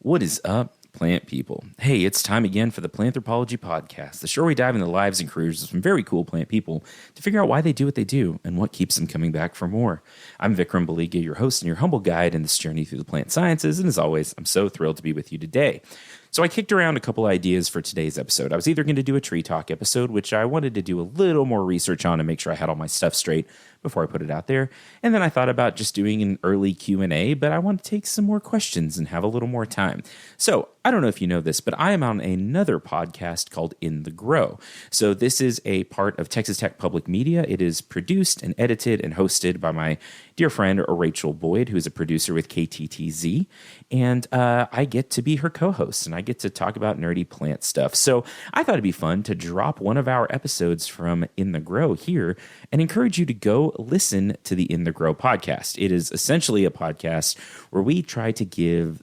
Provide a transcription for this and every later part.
What is up, plant people? Hey, it's time again for the Planthropology Podcast, the show where we dive into the lives and careers of some very cool plant people to figure out why they do what they do and what keeps them coming back for more. I'm Vikram and I, your host and your humble guide in this journey through the plant sciences, and as always, I'm so thrilled to be with you today. So I kicked around a couple ideas for today's episode. I was either going to do a tree talk episode, which I wanted to do a little more research on to make sure I had all my stuff straight before I put it out there. And then I thought about just doing an early Q&A, but I want to take some more questions and have a little more time. So I don't know if you know this, but I am on another podcast called In the Grow. So this is a part of Texas Tech Public Media. It is produced and edited and hosted by my dear friend Rachel Boyd, who is a producer with KTTZ. And I get to be her co-host, and I get to talk about nerdy plant stuff. So I thought it'd be fun to drop one of our episodes from In the Grow here and encourage you to go listen to the In the Grow podcast. It is essentially a podcast where we try to give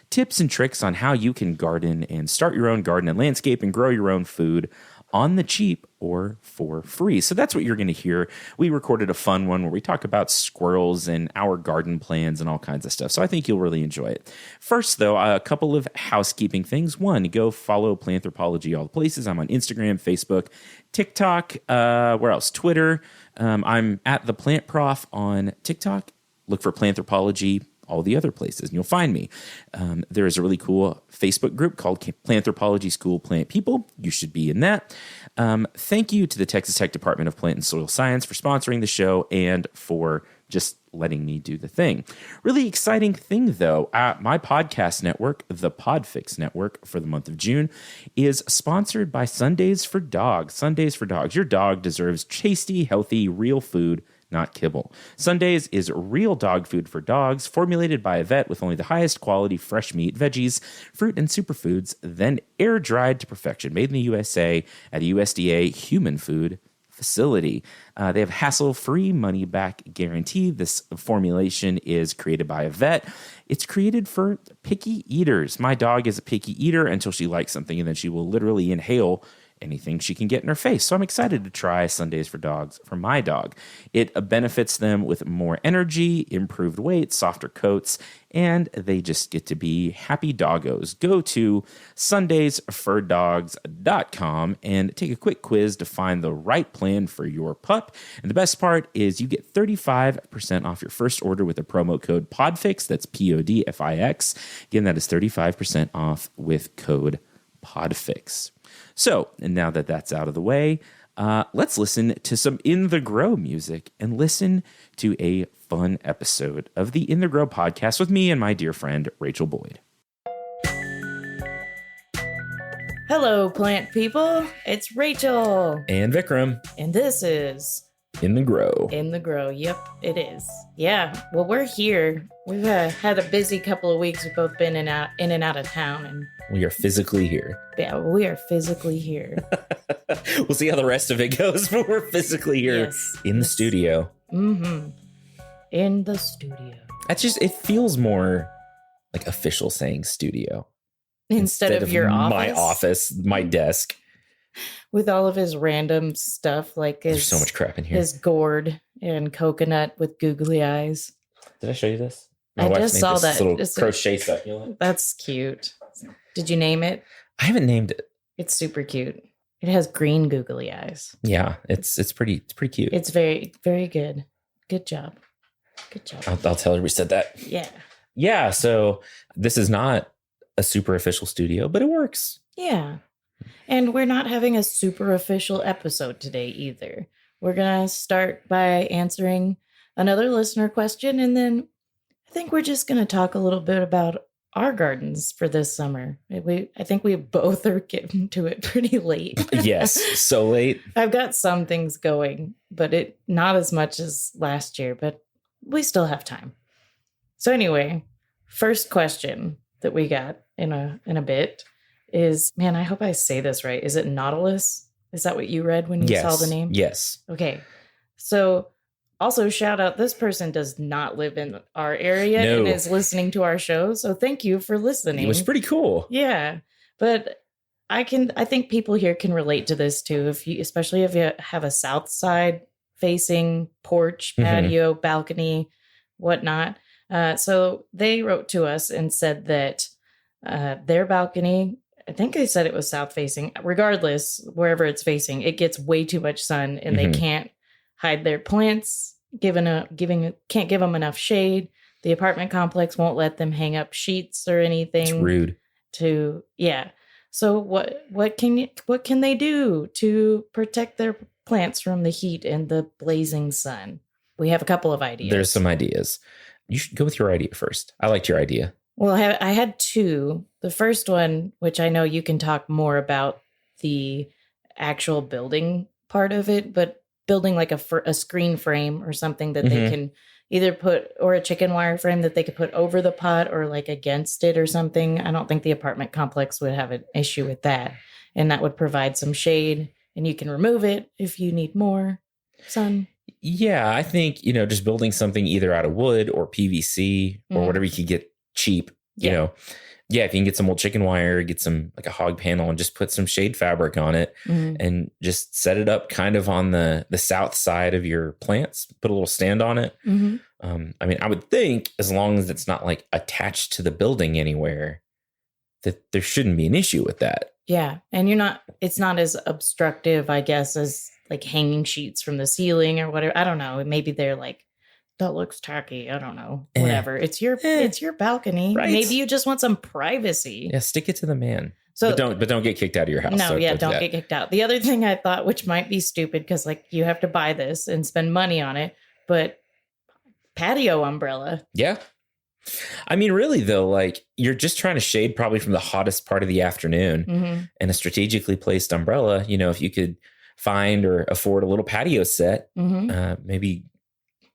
tips and tricks on how you can garden and start your own garden and landscape and grow your own food on the cheap or for free. So that's what you're going to hear. We recorded a fun one where we talk about squirrels and our garden plans and all kinds of stuff. So I think you'll really enjoy it. First, though, a couple of housekeeping things. One, go follow Planthropology all the places. I'm on Instagram, Facebook, TikTok, where else? Twitter. I'm at the Plant Prof on TikTok. Look for Planthropology all the other places, and you'll find me. There is a really cool Facebook group called Planthropology School Plant People. You should be in that. Thank you to the Texas Tech Department of Plant and Soil Science for sponsoring the show and for just letting me do the thing. Really exciting thing, though. My podcast network, the Podfix Network, for the month of June, is sponsored by Sundays for Dogs. Sundays for Dogs. Your dog deserves tasty, healthy, real food, not kibble. Sundays is real dog food for dogs, formulated by a vet with only the highest quality fresh meat, veggies, fruit, and superfoods, then air-dried to perfection, made in the USA at a USDA human food facility. They have hassle-free money-back guarantee. This formulation is created by a vet. It's created for picky eaters. My dog is a picky eater until she likes something, and then she will literally inhale anything she can get in her face. So I'm excited to try Sundays for Dogs for my dog. It benefits them with more energy, improved weight, softer coats, and they just get to be happy doggos. Go to sundaysfordogs.com and take a quick quiz to find the right plan for your pup. And the best part is you get 35% off your first order with the promo code PODFIX. That's PODFIX. Again, that is 35% off with code PODFIX. So, and now that that's out of the way, let's listen to some In the Grow music and listen to a fun episode of the In the Grow podcast with me and my dear friend, Rachel Boyd. Hello, plant people. It's Rachel. And Vikram. And this is In the Grow. In the Grow. Yep, it is. Yeah, well, we're here. We've had a busy couple of weeks. We've both been in and out of town, and we are physically here. Yeah, we are physically here. We'll see how the rest of it goes, but we're physically here in the studio. Mm-hmm. In the studio. It feels more like official saying studio. Instead of your office. My office, my desk. With all of his random stuff, like there's so much crap in here. His gourd and coconut with googly eyes. Did I show you this? I just saw that. Little crochet succulent. That's cute. Did you name it? I haven't named it. It's super cute. It has green googly eyes. Yeah, it's pretty cute. It's very, very good. Good job. Good job. I'll tell her we said that. Yeah. Yeah. So this is not a super official studio, but it works. Yeah. And we're not having a super official episode today either. We're going to start by answering another listener question, and then I think we're just going to talk a little bit about our gardens for this summer. I think we both are getting to it pretty late. Yes, so late. I've got some things going, but not as much as last year, but we still have time. So anyway, first question that we got in a bit is, man, I hope I say this right. Is it Nautilus? Is that what you read when you saw the name? Yes. Okay. So also shout out, this person does not live in our area and is listening to our show. So thank you for listening. It was pretty cool. Yeah. But I think people here can relate to this too. Especially if you have a south side facing porch, patio, balcony, whatnot. So they wrote to us and said that Their balcony, I think they said it was south facing. Regardless, wherever it's facing, it gets way too much sun, and they can't hide their plants. Can't give them enough shade. The apartment complex won't let them hang up sheets or anything. It's rude. So what can they do to protect their plants from the heat and the blazing sun? We have a couple of ideas. There's some ideas. You should go with your idea first. I liked your idea. Well, I had two. The first one, which I know you can talk more about the actual building part of it, but building like a screen frame or something that they can either put, or a chicken wire frame that they could put over the pot or like against it or something. I don't think the apartment complex would have an issue with that. And that would provide some shade, and you can remove it if you need more sun. Yeah, I think, just building something either out of wood or PVC or whatever you could get cheap, you know. Yeah, if you can get some old chicken wire, get some like a hog panel and just put some shade fabric on it and just set it up kind of on the south side of your plants, put a little stand on it. I would think as long as it's not like attached to the building anywhere, that there shouldn't be an issue with that. Yeah. And it's not as obstructive, I guess, as like hanging sheets from the ceiling or whatever. I don't know. Maybe they're like, that looks tacky. I don't know. Whatever. It's your balcony. Right. Maybe you just want some privacy. Yeah, stick it to the man. So but don't get kicked out of your house. No, don't get kicked out. The other thing I thought, which might be stupid because like you have to buy this and spend money on it, but patio umbrella. Yeah. I mean, really though, like you're just trying to shade probably from the hottest part of the afternoon, and a strategically placed umbrella, if you could find or afford a little patio set, maybe.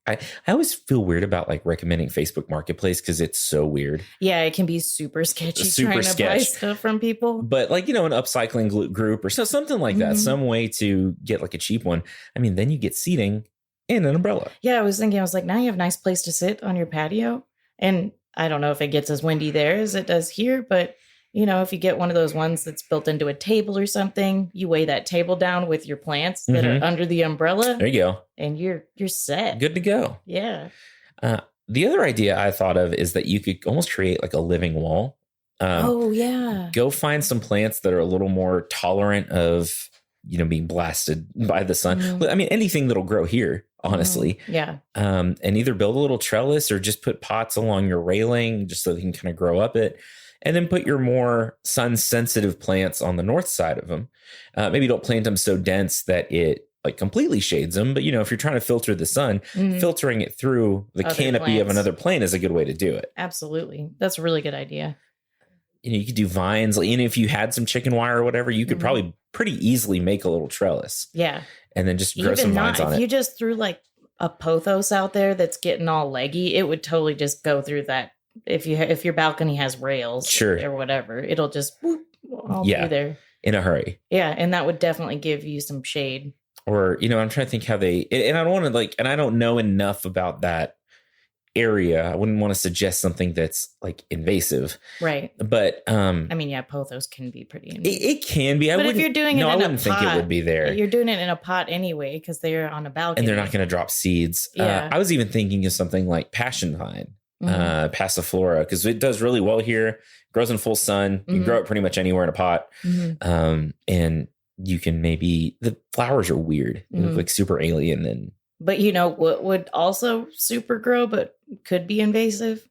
I always feel weird about like recommending Facebook Marketplace because it's so weird. Yeah, it can be super sketchy trying to buy stuff from people. But like, an upcycling group or something like that, some way to get like a cheap one. I mean, then you get seating and an umbrella. Yeah, I was like, now you have a nice place to sit on your patio. And I don't know if it gets as windy there as it does here, but if you get one of those ones that's built into a table or something, you weigh that table down with your plants that are under the umbrella. There you go. And you're set. Good to go. Yeah. The other idea I thought of is that you could almost create like a living wall. Go find some plants that are a little more tolerant of, being blasted by the sun. I mean, anything that'll grow here, honestly. Yeah. And either build a little trellis or just put pots along your railing just so they can kind of grow up it. And then put your more sun-sensitive plants on the north side of them. Maybe don't plant them so dense that it like completely shades them. But, if you're trying to filter the sun, filtering it through the other canopy plants of another plant is a good way to do it. Absolutely. That's a really good idea. You could do vines. And if you had some chicken wire or whatever, you could probably pretty easily make a little trellis. Yeah. And then just grow some vines on it. If you just threw like a pothos out there that's getting all leggy, it would totally just go through that. If your balcony has rails or whatever, it'll just all through there in a hurry. Yeah, and that would definitely give you some shade. Or I'm trying to think how they, and I don't want to and I don't know enough about that area. I wouldn't want to suggest something that's like invasive, right? But pothos can be pretty invasive. It can be. But if you're doing it, I wouldn't think it would be there. You're doing it in a pot anyway because they're on a balcony, and they're not going to drop seeds. Yeah. I was even thinking of something like passion vine. Passiflora, because it does really well here, grows in full sun. You can grow it pretty much anywhere in a pot. And you can the flowers are weird. They look like super alien. But what would also super grow but could be invasive?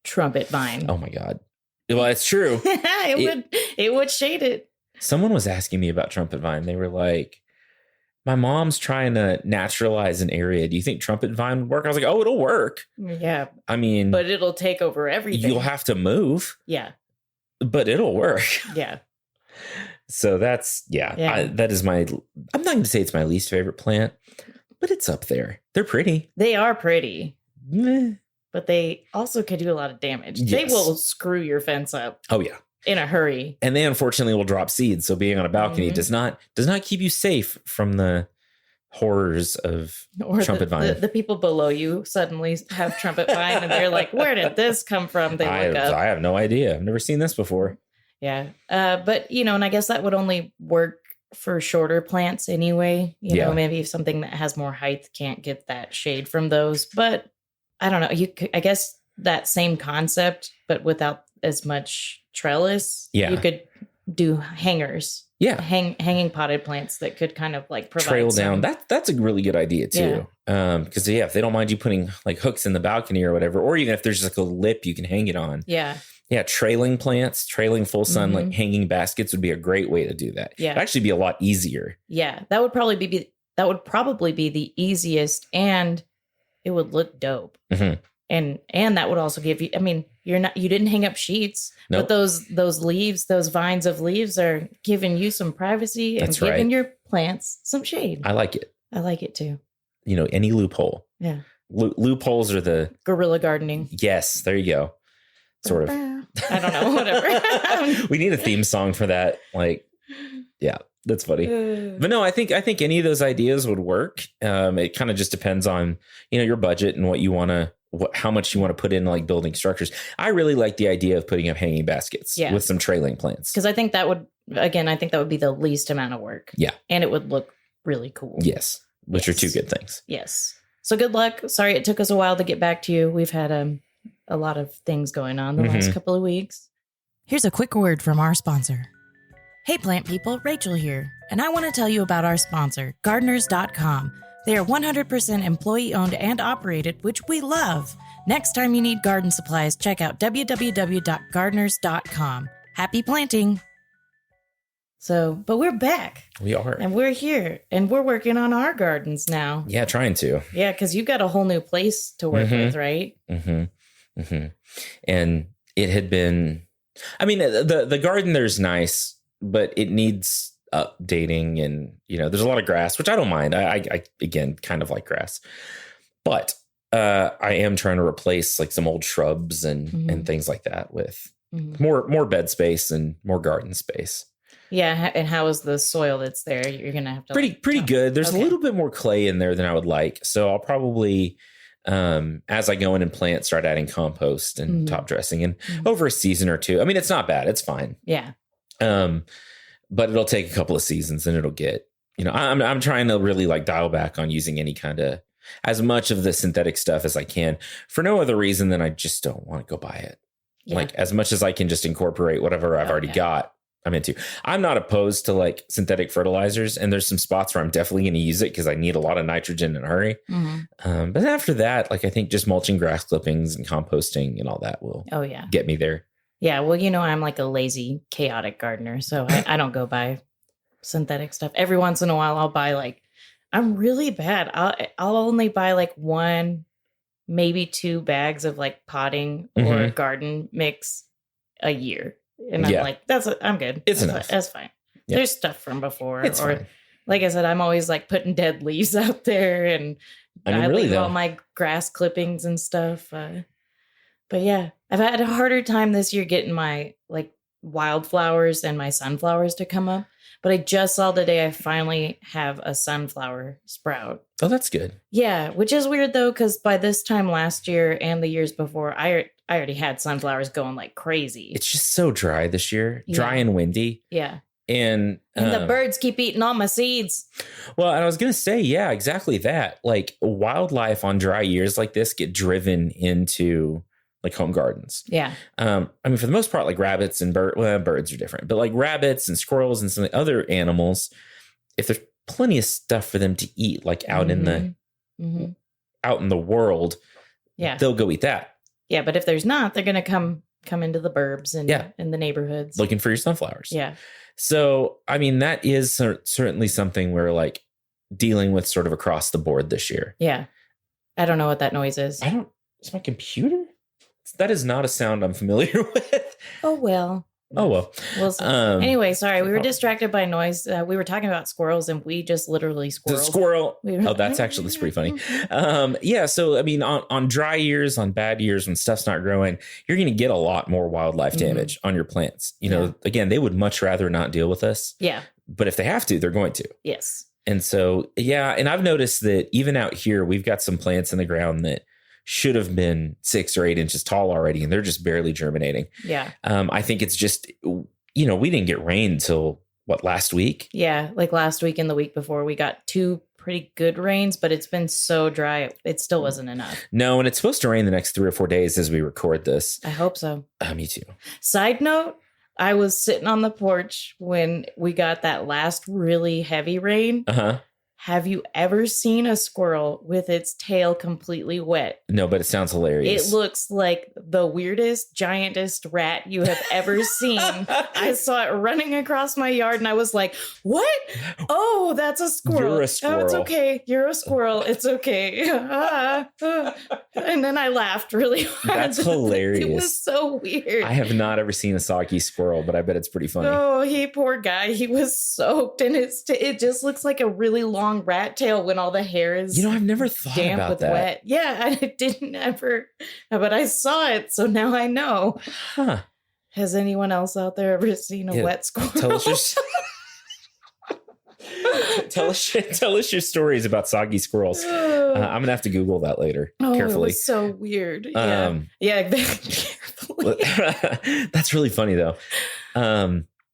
Trumpet vine. Oh my God. Well, it's true. It would shade it. Someone was asking me about trumpet vine. They were like, my mom's trying to naturalize an area. Do you think trumpet vine would work? I was like, oh, it'll work. Yeah. I mean, but it'll take over everything. You'll have to move. Yeah. But it'll work. Yeah. So that's, that is I'm not going to say it's my least favorite plant, but it's up there. They're pretty. They are pretty. Meh. But they also can do a lot of damage. Yes. They will screw your fence up. Oh, yeah. In a hurry. And they unfortunately will drop seeds. So being on a balcony does not keep you safe from the horrors of trumpet vine. The people below you suddenly have trumpet vine and they're like, where did this come from? They look up. I have no idea. I've never seen this before. Yeah. But, and I guess that would only work for shorter plants anyway. You know, maybe if something that has more height can't get that shade from those. But I don't know. I guess that same concept, but without as much trellis, Yeah. you could do hangers. Yeah. Hanging potted plants that could kind of like provide trail down. That's a really good idea too. Because if they don't mind you putting like hooks in the balcony or whatever, or even if there's like a lip you can hang it on. Yeah. Yeah. Trailing plants, trailing full sun, like hanging baskets would be a great way to do that. Yeah. It'd actually be a lot easier. Yeah. That would probably be the easiest, and it would look dope. Mm-hmm. And that would also give you, I mean, you didn't hang up sheets, Nope. but those leaves, those vines of leaves are giving you some privacy and giving your plants some shade. I like it. I like it too. Any loophole. Yeah. Loopholes are the guerrilla gardening. Yes. There you go. Sort of. I don't know. Whatever. We need a theme song for that. Like, yeah. That's funny. But no, I think any of those ideas would work. It kind of just depends on, your budget and what you want to, how much you want to put in like building structures. I really like the idea of putting up hanging baskets with some trailing plants. Because I think that would be the least amount of work. Yeah. And it would look really cool. Yes. Which are two good things. Yes. So good luck. Sorry it took us a while to get back to you. We've had a lot of things going on the last couple of weeks. Here's a quick word from our sponsor. Hey plant people, Rachel here, and I want to tell you about our sponsor, gardeners.com. They are 100% employee owned and operated, which we love. Next time you need garden supplies, check out www.gardeners.com. Happy planting. But we're back. We are. And we're here, and we're working on our gardens now. Yeah, trying to. Yeah, because you've got a whole new place to work with, right? Mm-hmm. Mm-hmm. And it had been, I mean, the garden there's nice, but it needs updating, and there's a lot of grass, which I don't mind. I again kind of like grass, but I am trying to replace like some old shrubs and things like that with more bed space and more garden space. Yeah, and how is the soil that's there? You're gonna have to pretty good. There's a little bit more clay in there than I would like, so I'll probably as I go in and plant, start adding compost and top dressing, and over a season or two. I mean, it's not bad. It's fine. Yeah. But it'll take a couple of seasons, and it'll get, I'm trying to really like dial back on using any kind of, as much of the synthetic stuff as I can, for no other reason than I just don't want to go buy it. Yeah. Like as much as I can just incorporate whatever I've already got, I'm into. I'm not opposed to like synthetic fertilizers, and there's some spots where I'm definitely going to use it because I need a lot of nitrogen in a hurry. But after that, like I think just mulching grass clippings and composting and all that will get me there. Yeah, well, I'm like a lazy, chaotic gardener, so I don't go buy synthetic stuff. Every once in a while, I'll buy I'm really bad. I'll only buy like 1, maybe 2 bags of like potting or garden mix a year, and I'm like, I'm good. It's enough. That's fine. Yeah. There's stuff from before, it's fine. Like I said, I'm always like putting dead leaves out there, and I leave all my grass clippings and stuff. But yeah, I've had a harder time this year getting my like wildflowers and my sunflowers to come up. But I just saw today I finally have a sunflower sprout. Oh, that's good. Yeah, which is weird though, because by this time last year and the years before, I already had sunflowers going like crazy. It's just so dry this year, dry and windy. Yeah. And the birds keep eating all my seeds. Well, and I was going to say, yeah, exactly that. Like wildlife on dry years like this get driven into like home gardens. Yeah. I mean, for the most part, like rabbits and birds are different, but like rabbits and squirrels and some other animals, if there's plenty of stuff for them to eat, like out in the world, they'll go eat that. Yeah. But if there's not, they're going to come into the burbs and in the neighborhoods looking for your sunflowers. Yeah. So, I mean, that is certainly something we're like dealing with sort of across the board this year. Yeah. I don't know what that noise is. It's my computer. That is not a sound I'm familiar with. Oh, well. Anyway, sorry. We were distracted by noise. We were talking about squirrels, and we just literally squirreled. The squirrel. That's pretty funny. Yeah. So, I mean, on dry years, on bad years, when stuff's not growing, you're going to get a lot more wildlife damage on your plants. Again, they would much rather not deal with us. Yeah. But if they have to, they're going to. Yes. And so, and I've noticed that even out here, we've got some plants in the ground that should have been 6 or 8 inches tall already, and they're just barely germinating. Yeah. I think it's just, we didn't get rain until last week? Yeah. Like last week and the week before, we got 2 pretty good rains, but it's been so dry. It still wasn't enough. No, and it's supposed to rain the next 3 or 4 days as we record this. I hope so. Me too. Side note, I was sitting on the porch when we got that last really heavy rain. Uh-huh. Have you ever seen a squirrel with its tail completely wet? No, but it sounds hilarious. It looks like the weirdest, giantest rat you have ever seen. I saw it running across my yard and I was like, what? Oh, that's a squirrel. You're a squirrel. Oh, it's okay. You're a squirrel. It's okay. And then I laughed really hard. That's hilarious. It was so weird. I have not ever seen a soggy squirrel, but I bet it's pretty funny. Oh, poor guy. He was soaked and it just looks like a really long rat tail when all the hair is I've never thought damp about with that. wet. Yeah, I didn't ever, but I saw it, so now I know. Huh. Has anyone else out there ever seen a wet squirrel? Tell us your stories about soggy squirrels. I'm gonna have to Google that later. Carefully. It was so weird. Yeah, carefully. That's really funny though.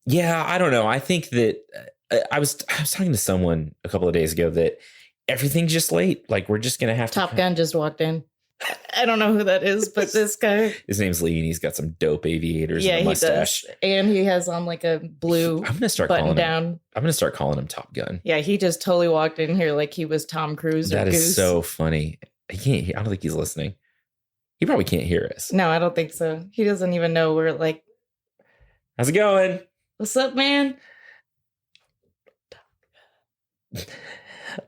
Yeah, I don't know. I think that I was talking to someone a couple of days ago that everything's just late. Like we're just gonna have Top Gun just walked in. I don't know who that is, but this guy. His name's Lee, and he's got some dope aviators and a mustache. He does. And he has on like a blue I'm gonna start button calling down. I'm gonna start calling him Top Gun. Yeah, he just totally walked in here like he was Tom Cruise. That is so funny. He can't hear. I don't think he's listening. He probably can't hear us. No, I don't think so. He doesn't even know we're like. How's it going? What's up, man?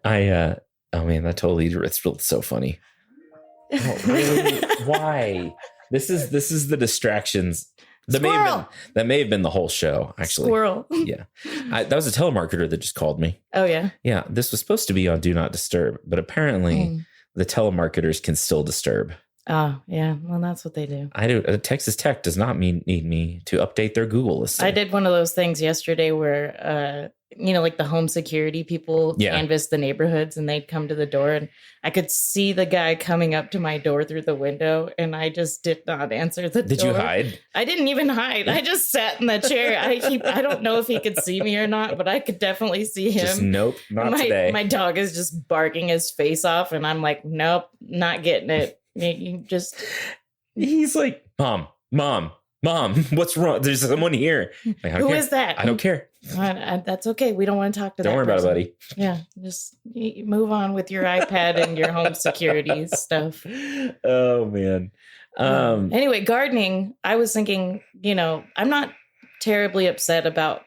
Oh man, that totally, it's so funny. Oh, really? Why? This is the distractions. That may have been the whole show, actually. Squirrel. Yeah. That was a telemarketer that just called me. Oh, yeah? Yeah. This was supposed to be on Do Not Disturb, but apparently the telemarketers can still disturb. Oh, yeah. Well, that's what they do. Texas Tech does not need me to update their Google list. I did one of those things yesterday where, like the home security people canvassed the neighborhoods and they'd come to the door and I could see the guy coming up to my door through the window and I just did not answer the door. Did you hide? I didn't even hide. I just sat in the chair. I don't know if he could see me or not, but I could definitely see him. Just nope, not today. My dog is just barking his face off and I'm like, nope, not getting it. He's like, mom, what's wrong? There's someone here. Like, who is that? I don't care. That's okay. We don't want to talk to that. Don't worry about it, buddy. Yeah, just move on with your iPad and your home security stuff. Oh man. Anyway, gardening. I was thinking, I'm not terribly upset about,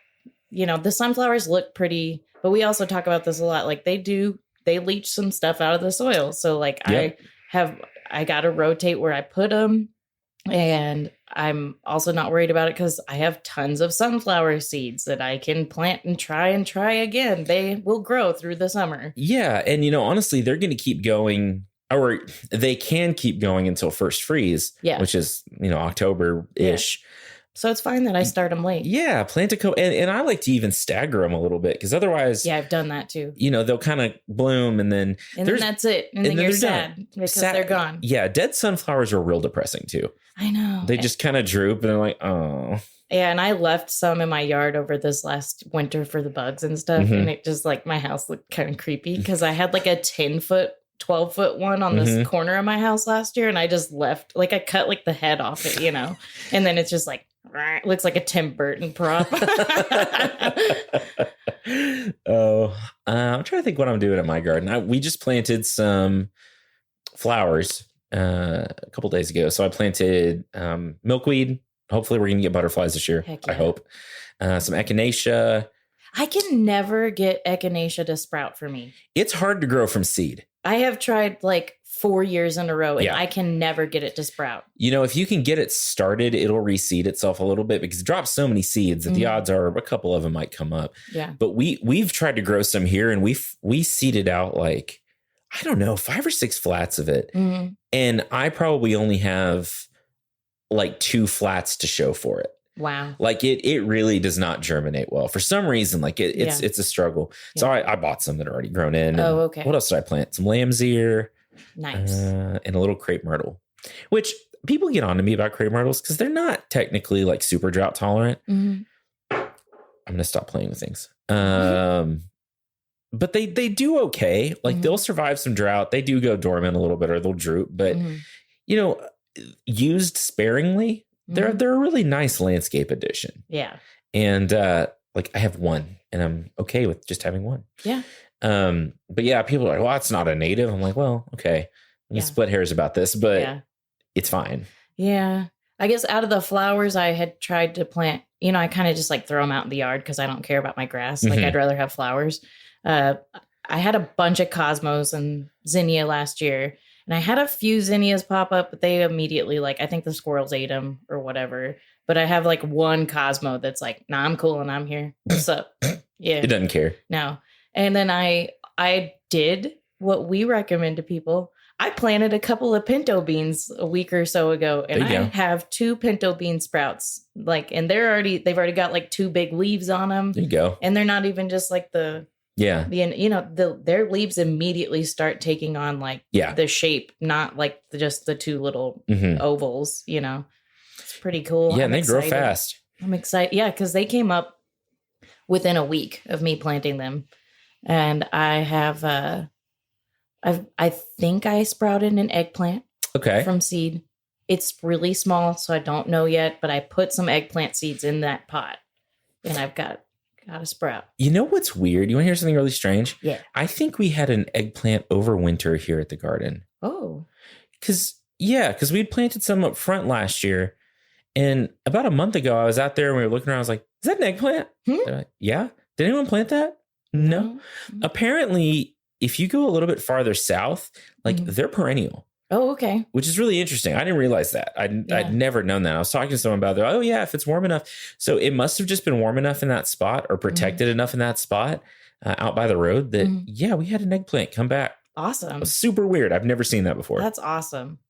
the sunflowers look pretty, but we also talk about this a lot. Like they leach some stuff out of the soil. So like I got to rotate where I put them. And I'm also not worried about it because I have tons of sunflower seeds that I can plant and try again. They will grow through the summer. Yeah. And, honestly, they're going to keep going, or they can keep going until first freeze, which is, October-ish. Yeah. So it's fine that I start them late. Yeah, plant a and I like to even stagger them a little bit because otherwise, I've done that too. They'll kind of bloom and then that's it, and then you're sad because they're gone. Yeah, dead sunflowers are real depressing too. I know they just kind of droop and they're like, oh. Yeah, and I left some in my yard over this last winter for the bugs and stuff, and it just like my house looked kind of creepy because I had like a 10-foot. 12-foot one on this corner of my house last year, and I just left I cut like the head off it, and then it's just like looks like a Tim Burton prop. I'm trying to think what I'm doing at my garden. We just planted some flowers a couple days ago, so I planted milkweed. Hopefully, we're gonna get butterflies this year. Yeah. I hope. Some echinacea. I can never get echinacea to sprout for me. It's hard to grow from seed. I have tried like 4 years in a row and I can never get it to sprout. If you can get it started, it'll reseed itself a little bit because it drops so many seeds that the odds are a couple of them might come up. Yeah. But we've tried to grow some here and we seeded out like, I don't know, 5 or 6 flats of it. Mm-hmm. And I probably only have like 2 flats to show for it. Wow. Like it really does not germinate well. For some reason, like it's a struggle. Yeah. So I bought some that are already grown in. Oh, okay. What else did I plant? Some lamb's ear. Nice. And a little crepe myrtle, which people get on to me about crepe myrtles because they're not technically like super drought tolerant. Mm-hmm. I'm going to stop playing with things. But but they do okay. Like they'll survive some drought. They do go dormant a little bit or they'll droop. But, you know, used sparingly, they're a really nice landscape addition. Yeah. And like I have one and I'm okay with just having one. Yeah. But yeah, people are like, well, it's not a native. I'm like, well, okay. We split hairs about this, but it's fine. Yeah. I guess out of the flowers I had tried to plant, you know, I kind of just like throw them out in the yard because I don't care about my grass. Like I'd rather have flowers. I had a bunch of cosmos and zinnia last year, and I had a few zinnias pop up, but they immediately like, I think the squirrels ate them or whatever. But I have like one cosmo that's like, nah, I'm cool and I'm here. What's up? Yeah. It doesn't care. No. And then I did what we recommend to people. I planted a couple of pinto beans a week or so ago, and I have 2 pinto bean sprouts. Like, and they've already got like 2 big leaves on them. There you go. And they're not even just like their leaves immediately start taking on like the shape, not like just the 2 little ovals, you know. It's pretty cool. Yeah, and they grow fast. I'm excited. Yeah, because they came up within a week of me planting them. And I have, I think I sprouted an eggplant from seed. It's really small, so I don't know yet, but I put some eggplant seeds in that pot and I've got a sprout. You know what's weird? You want to hear something really strange? Yeah. I think we had an eggplant over winter here at the garden. Oh. Because we'd planted some up front last year. And about a month ago, I was out there and we were looking around. I was like, is that an eggplant? They're like, yeah. Did anyone plant that? No. Apparently, if you go a little bit farther south, like they're perennial. Oh, okay. Which is really interesting. I didn't realize that. I'd never known that. I was talking to someone about it. Oh, yeah, if it's warm enough. So it must have just been warm enough in that spot or protected enough in that spot out by the road that, we had an eggplant come back. Awesome. It was super weird. I've never seen that before. That's awesome.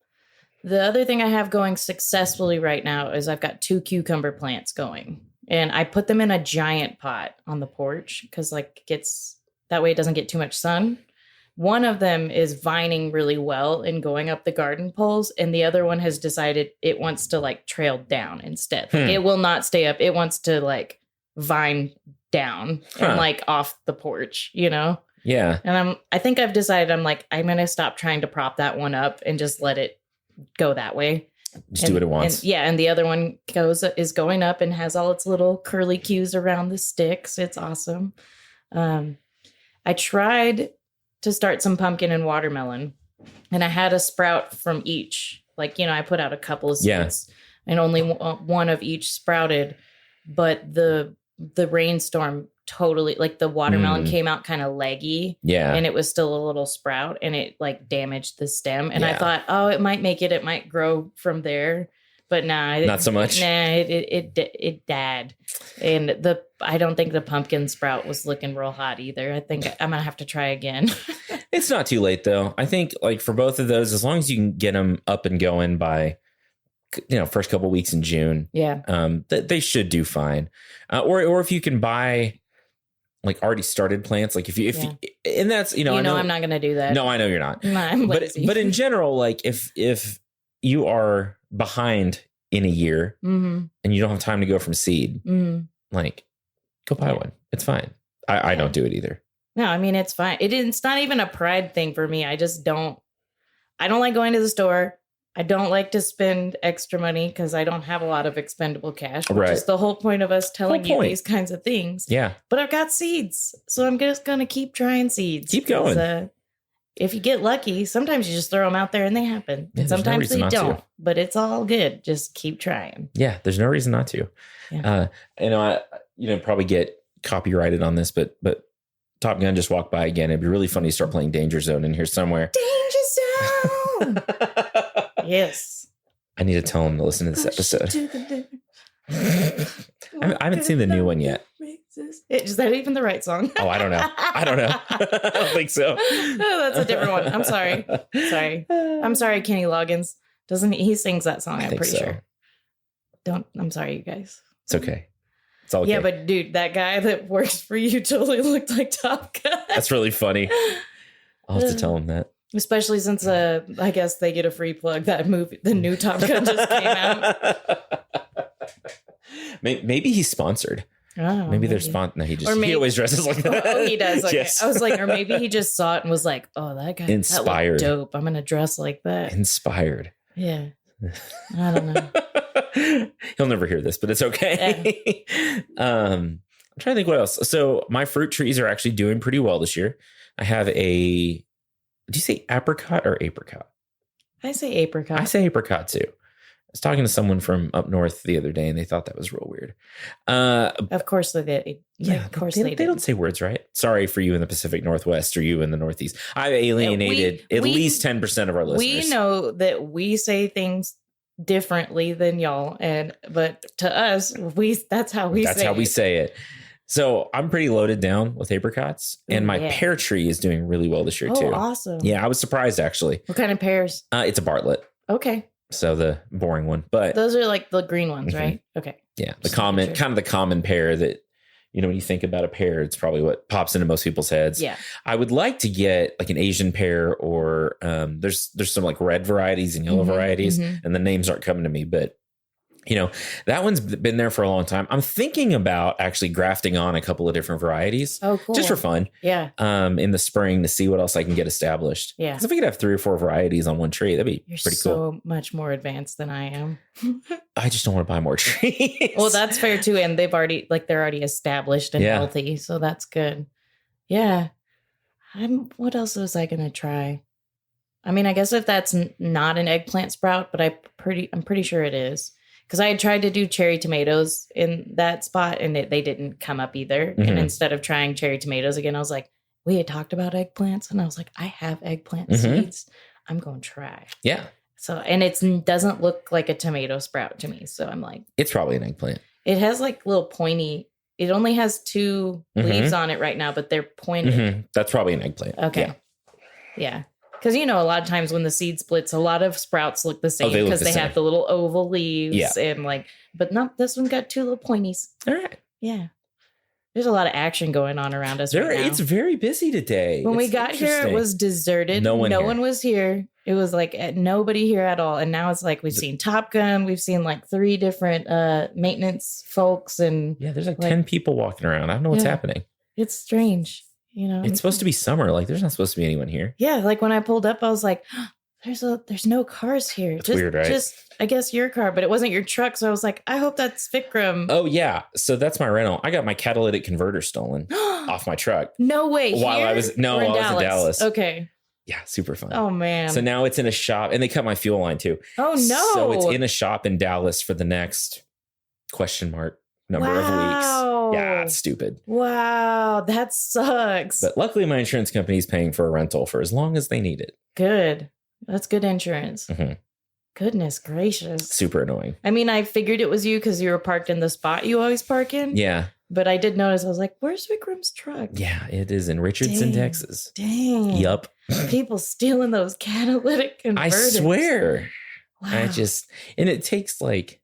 The other thing I have going successfully right now is I've got 2 cucumber plants going. And I put them in a giant pot on the porch because that way it doesn't get too much sun. One of them is vining really well and going up the garden poles. And the other one has decided it wants to like trail down instead. Like, it will not stay up. It wants to like vine down and like off the porch, you know? Yeah. And I think I've decided I'm going to stop trying to prop that one up and just let it go that way. Just do what it wants. And the other one is going up and has all its little curly cues around the sticks. It's awesome. I tried to start some pumpkin and watermelon, and I had a sprout from each. Like, you know, I put out a couple of seeds, and only one of each sprouted. But the rainstorm totally, like the watermelon came out kind of leggy, and it was still a little sprout, and it like damaged the stem. And I thought, oh, it might grow from there, but not so much. It died, and I don't think the pumpkin sprout was looking real hot either. I think I'm gonna have to try again. It's not too late though. I think like for both of those, as long as you can get them up and going by, first couple weeks in June, they should do fine. Or if you can buy like already started plants, like if you and that's I know I'm not gonna do that. No, I know you're not. No, I'm lazy. But in general, like if you are behind in a year and you don't have time to go from seed, like go buy one. It's fine. I don't do it either. No, I mean, it's fine. It's not even a pride thing for me. I don't like going to the store. I don't like to spend extra money because I don't have a lot of expendable cash, which is the whole point of us telling you these kinds of things. Yeah. But I've got seeds, so I'm just going to keep trying seeds. Keep going. If you get lucky, sometimes you just throw them out there and they happen. Yeah, sometimes they don't, but it's all good. Just keep trying. Yeah, there's no reason not to. Yeah. I probably get copyrighted on this, but Top Gun just walked by again. It'd be really funny to start playing Danger Zone in here somewhere. Danger Zone! Yes. I need to tell him to listen to this episode. I haven't seen the new one yet. Is that even the right song? Oh, I don't know. I don't think so. Oh, that's a different one. I'm sorry. I'm sorry, Kenny Loggins. He sings that song, I'm pretty sure. I'm sorry, you guys. It's okay. It's all okay. Yeah, but dude, that guy that works for you totally looked like Top Gun. That's really funny. I'll have to tell him that. Especially since I guess they get a free plug. That movie, the new Top Gun just came out. Maybe he's sponsored. Oh, Maybe they're spontaneous. No, he always dresses like that. Oh, he does. Okay. Yes. I was like, or maybe he just saw it and was like, oh, that guy Inspired. that looked dope. I'm going to dress like that. Inspired. Yeah. I don't know. He'll never hear this, but it's okay. Yeah. I'm trying to think what else. So my fruit trees are actually doing pretty well this year. I have did you say apricot or apricot? I say apricot. I say apricot too. I was talking to someone from up north the other day and they thought that was real weird. Of course they did. Yeah, of course they don't say words right. Sorry for you in the Pacific Northwest or you in the Northeast. I've alienated at least 10% of our listeners. We know that we say things differently than y'all, but to us, that's how we say it. So I'm pretty loaded down with apricots, and my pear tree is doing really well this year too. Oh, awesome! Yeah, I was surprised actually. What kind of pears? It's a Bartlett. Okay. So the boring one, but those are like the green ones, right? Okay. Yeah, the common pear that, when you think about a pear, it's probably what pops into most people's heads. Yeah. I would like to get like an Asian pear or there's some like red varieties and yellow varieties, and the names aren't coming to me, but that one's been there for a long time. I'm thinking about actually grafting on a couple of different varieties. Oh, cool. Just for fun. Yeah. In the spring to see what else I can get established. Yeah. Because if we could have 3 or 4 varieties on one tree, that'd be pretty cool. You're so much more advanced than I am. I just don't want to buy more trees. Well, that's fair too. And they're already established and healthy. So that's good. Yeah. What else was I going to try? I mean, I guess if that's not an eggplant sprout, but I'm pretty sure it is. Because I had tried to do cherry tomatoes in that spot and they didn't come up either. Mm-hmm. And instead of trying cherry tomatoes again, I was like, we had talked about eggplants. And I was like, I have eggplant seeds. I'm going to try. Yeah. So, and it doesn't look like a tomato sprout to me. So I'm like, it's probably an eggplant. It has like little pointy. It only has 2 leaves on it right now, but they're pointed. That's probably an eggplant. Okay. Yeah. Because, a lot of times when the seed splits, a lot of sprouts look the same because they have the little oval leaves and but not this one got 2 little pointies. All right. Yeah. There's a lot of action going on around us right now. It's very busy today. When we got here, it was deserted. No one was here. It was like nobody here at all. And now it's like we've seen Top Gun. We've seen like 3 different maintenance folks. And there's like 10 people walking around. I don't know what's happening. It's strange. It's supposed to be summer. Like there's not supposed to be anyone here. Yeah. Like when I pulled up, I was like, there's no cars here. That's weird, right? Just, I guess your car, but it wasn't your truck. So I was like, I hope that's Vikram. Oh yeah. So that's my rental. I got my catalytic converter stolen off my truck. No way. While I was in Dallas. Okay. Yeah. Super fun. Oh man. So now it's in a shop and they cut my fuel line too. Oh no. So it's in a shop in Dallas for the next number of weeks. Yeah, it's stupid. Wow, that sucks. But luckily, my insurance company is paying for a rental for as long as they need it. Good. That's good insurance. Goodness gracious. Super annoying. I mean, I figured it was you because you were parked in the spot you always park in. Yeah. But I did notice, I was like, where's Vikram's truck? Yeah, it is in Richardson, Texas. Dang. Yup. People stealing those catalytic converters. I swear. Wow. And it takes like...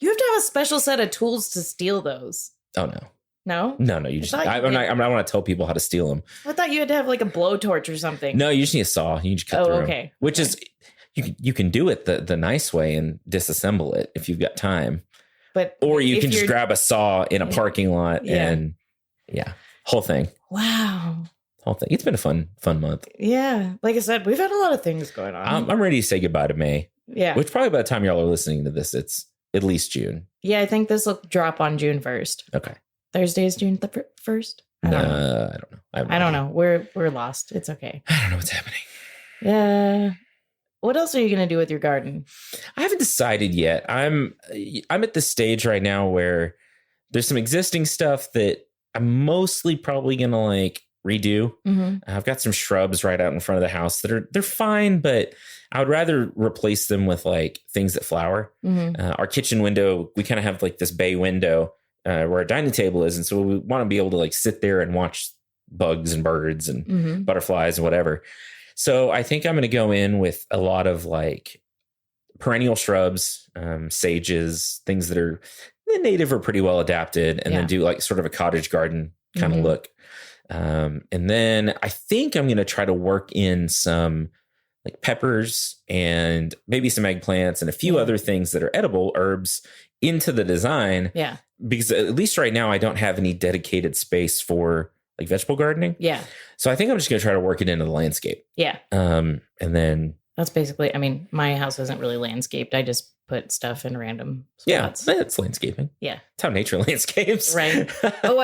You have to have a special set of tools to steal those. Oh, no. No? No, you just... I want to tell people how to steal them. I thought you had to have like a blowtorch or something. No, you just need a saw. You just cut through okay. them. Which is... You can do it the nice way and disassemble it if you've got time. Or you can just grab a saw in a parking lot and whole thing. Wow. Whole thing. It's been a fun month. Yeah. Like I said, we've had a lot of things going on. I'm ready to say goodbye to May. Yeah. Which probably by the time y'all are listening to this, it's at least June. Yeah, I think this will drop on June 1st. Okay. Thursday is June 1st? I don't know. I don't know. We're lost. It's okay. I don't know what's happening. Yeah. What else are you going to do with your garden? I haven't decided yet. I'm at the stage right now where there's some existing stuff that I'm mostly probably going to like redo. I've got some shrubs right out in front of the house that they're fine, but I would rather replace them with like things that flower. Our kitchen window, we kind of have like this bay window where our dining table is. And so we want to be able to like sit there and watch bugs and birds and butterflies and whatever. So I think I'm going to go in with a lot of like perennial shrubs, sages, things that are native or pretty well adapted, and then do like sort of a cottage garden kind of look. And then I think I'm going to try to work in some like peppers and maybe some eggplants and a few other things that are edible herbs into the design. Yeah. because at least right now I don't have any dedicated space for like vegetable gardening. Yeah. So I think I'm just going to try to work it into the landscape. Yeah. And then that's basically, I mean, my house isn't really landscaped. I just put stuff in random spots. Yeah, it's landscaping. Yeah. It's how nature landscapes. Right. Oh,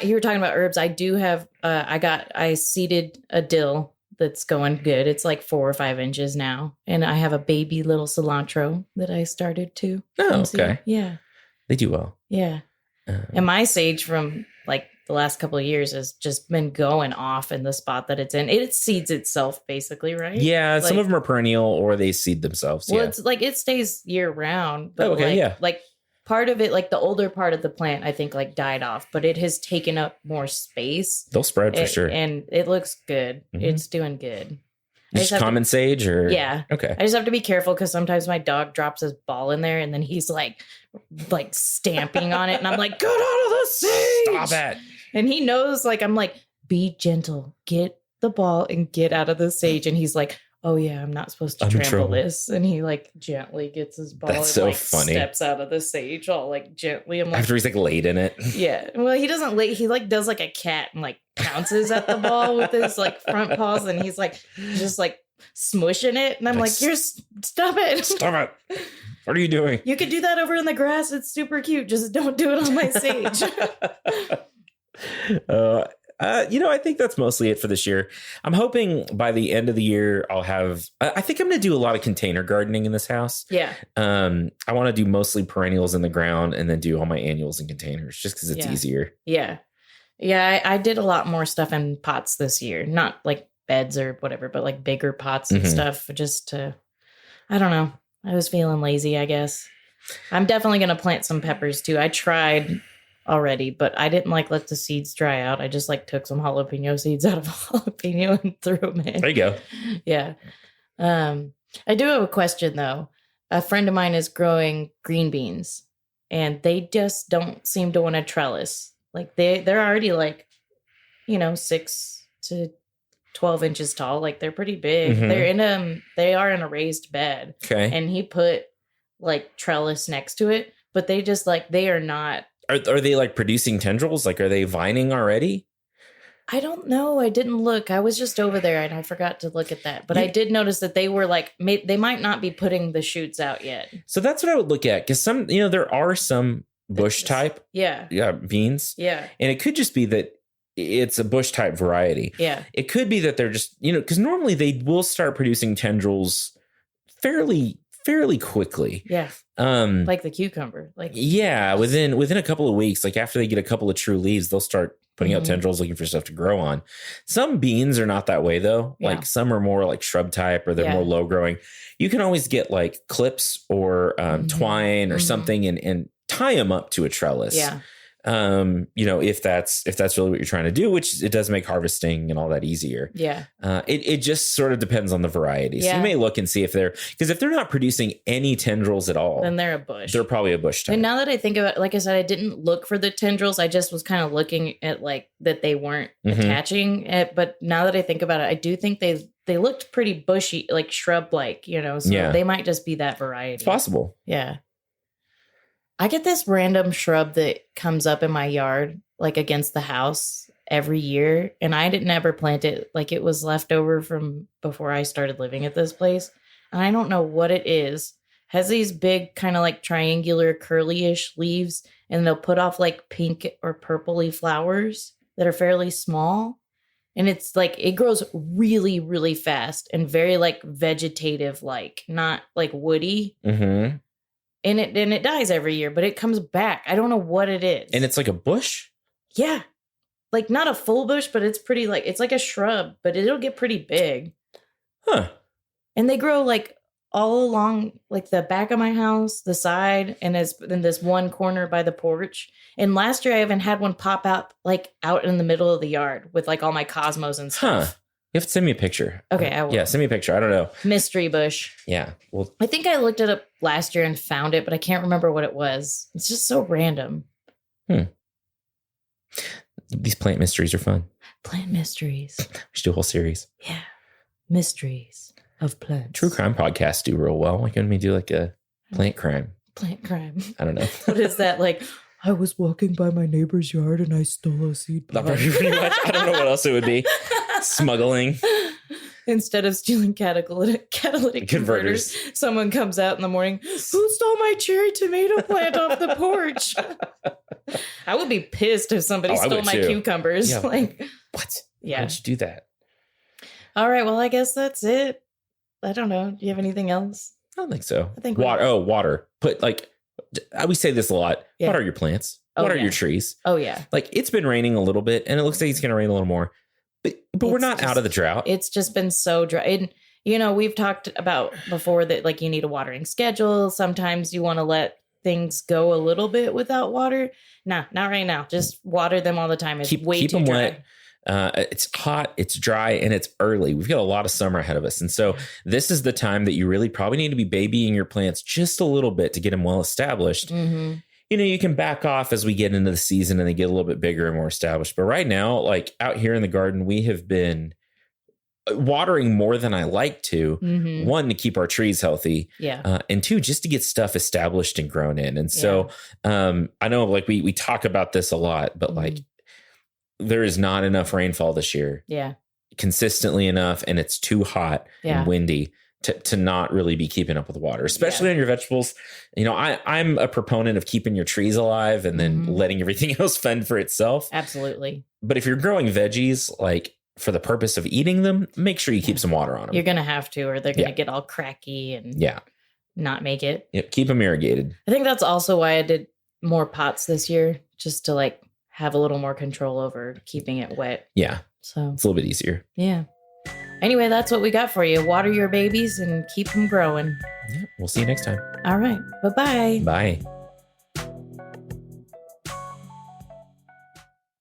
you were talking about herbs. I do have, I seeded a dill that's going good. It's like 4 or 5 inches now. And I have a baby little cilantro that I started too. Oh, okay. Yeah. They do well. Yeah. And my sage from like the last couple of years has just been going off in the spot that it's in. It seeds itself basically, right? Yeah. Like, some of them are perennial or they seed themselves. Well, it's like it stays year round. But like part of it, like the older part of the plant, I think like died off, but it has taken up more space. They'll spread for sure. And it looks good. Mm-hmm. It's doing good. Just common sage or? Yeah. Okay. I just have to be careful because sometimes my dog drops his ball in there and then he's like stamping on it. And I'm like, get out of the sage. Stop it. And he knows, like, I'm like, be gentle, get the ball and get out of the sage. And he's like, oh yeah, I'm not supposed to trample this. And he like gently gets his ball. That's and so like funny. Steps out of the sage all like gently. I'm like, after he's like laid in it. Yeah. Well, he doesn't lay. He like does like a cat and like pounces at the ball with his like front paws. And he's like, just like smushing it. And I'm like, stop it. Stop it. What are you doing? You could do that over in the grass. It's super cute. Just don't do it on my sage. I think that's mostly it for this year. I'm hoping by the end of the year, I'll have, I think I'm going to do a lot of container gardening in this house. Yeah. I want to do mostly perennials in the ground and then do all my annuals in containers just because it's easier. Yeah. Yeah. I did a lot more stuff in pots this year, not like beds or whatever, but like bigger pots and stuff just to, I don't know. I was feeling lazy, I guess. I'm definitely going to plant some peppers too. I tried already, but I didn't like let the seeds dry out. I just like took some jalapeno seeds out of a jalapeno and threw them in. There you go. Yeah. I do have a question though. A friend of mine is growing green beans and they just don't seem to want to trellis. Like they're already like, 6 to 12 inches tall. Like they're pretty big. Mm-hmm. They are in a raised bed. Okay. And he put like trellis next to it, but they just like, they are not. Are they like producing tendrils? Like, are they vining already? I don't know. I didn't look. I was just over there and I forgot to look at that. But I did notice that they were like, they might not be putting the shoots out yet. So that's what I would look at. Because some, there are some bush type beans. Yeah. And it could just be that it's a bush type variety. Yeah. It could be that they're just, because normally they will start producing tendrils fairly quickly. Yeah. Like the cucumber. Within a couple of weeks, like after they get a couple of true leaves, they'll start putting out tendrils looking for stuff to grow on. Some beans are not that way though. Yeah. Like some are more like shrub type or they're more low growing. You can always get like clips or twine or something and tie them up to a trellis. Yeah. If that's really what you're trying to do, which it does make harvesting and all that easier. Yeah. It just sort of depends on the variety. So you may look and see if they're not producing any tendrils at all, then they're a bush. They're probably a bush type. And now that I think about it, like I said, I didn't look for the tendrils. I just was kind of looking at like that they weren't attaching it. But now that I think about it, I do think they looked pretty bushy, like shrub-like, so they might just be that variety. It's possible. Yeah. I get this random shrub that comes up in my yard, like against the house every year. And I didn't ever plant it. Like it was left over from before I started living at this place. And I don't know what it is. Has these big kind of like triangular curly-ish leaves. And they'll put off like pink or purpley flowers that are fairly small. And it's like, it grows really, really fast and very like vegetative, like not like woody. Mm-hmm. And it dies every year, but it comes back. I don't know what it is. And it's like a bush? Yeah. Like not a full bush, but it's pretty like, it's like a shrub, but it'll get pretty big. Huh. And they grow like all along like the back of my house, the side, and in this one corner by the porch. And last year I even had one pop out like out in the middle of the yard with like all my cosmos and stuff. Huh. You have to send me a picture. Okay, I will. Yeah, send me a picture. I don't know. Mystery bush. Yeah. Well, I think I looked it up last year and found it, but I can't remember what it was. It's just so random. These plant mysteries are fun. Plant mysteries. We should do a whole series. Yeah. Mysteries of plants. True crime podcasts do real well. Why couldn't we do like a plant crime? Plant crime. I don't know. What is that? Like I was walking by my neighbor's yard and I stole a seed pod. Pretty much. I don't know what else it would be. Smuggling. Instead of stealing catalytic converters, someone comes out in the morning. Who stole my cherry tomato plant off the porch? I would be pissed if somebody stole my cucumbers. Yeah. Like, what? Yeah. Why'd you do that? All right. Well, I guess that's it. I don't know. Do you have anything else? I don't think so. I think water. Water. We say this a lot. Yeah. Water your plants. Water your trees. Oh, yeah. Like, it's been raining a little bit, and it looks like it's going to rain a little more. But we're not out of the drought. It's just been so dry. And, we've talked about before that, like, you need a watering schedule. Sometimes you want to let things go a little bit without water. Nah, not right now. Just water them all the time. It's way too dry. Wet. It's hot, it's dry, and it's early. We've got a lot of summer ahead of us. And so this is the time that you really probably need to be babying your plants just a little bit to get them well established. Mm-hmm. You can back off as we get into the season and they get a little bit bigger and more established. But right now, like out here in the garden, we have been watering more than I like to. Mm-hmm. One, to keep our trees healthy. Yeah. And two, just to get stuff established and grown in. And so I know like we talk about this a lot, but like there is not enough rainfall this year. Yeah. Consistently enough. And it's too hot and windy to not really be keeping up with water, especially on your vegetables. I'm a proponent of keeping your trees alive and then letting everything else fend for itself. Absolutely. But if you're growing veggies, like for the purpose of eating them, make sure you keep some water on them. You're going to have to, or they're going to get all cracky and not make it. Yep. Keep them irrigated. I think that's also why I did more pots this year, just to like have a little more control over keeping it wet. Yeah. So it's a little bit easier. Yeah. Anyway, that's what we got for you. Water your babies and keep them growing. Yeah, we'll see you next time. All right. Bye-bye. Bye.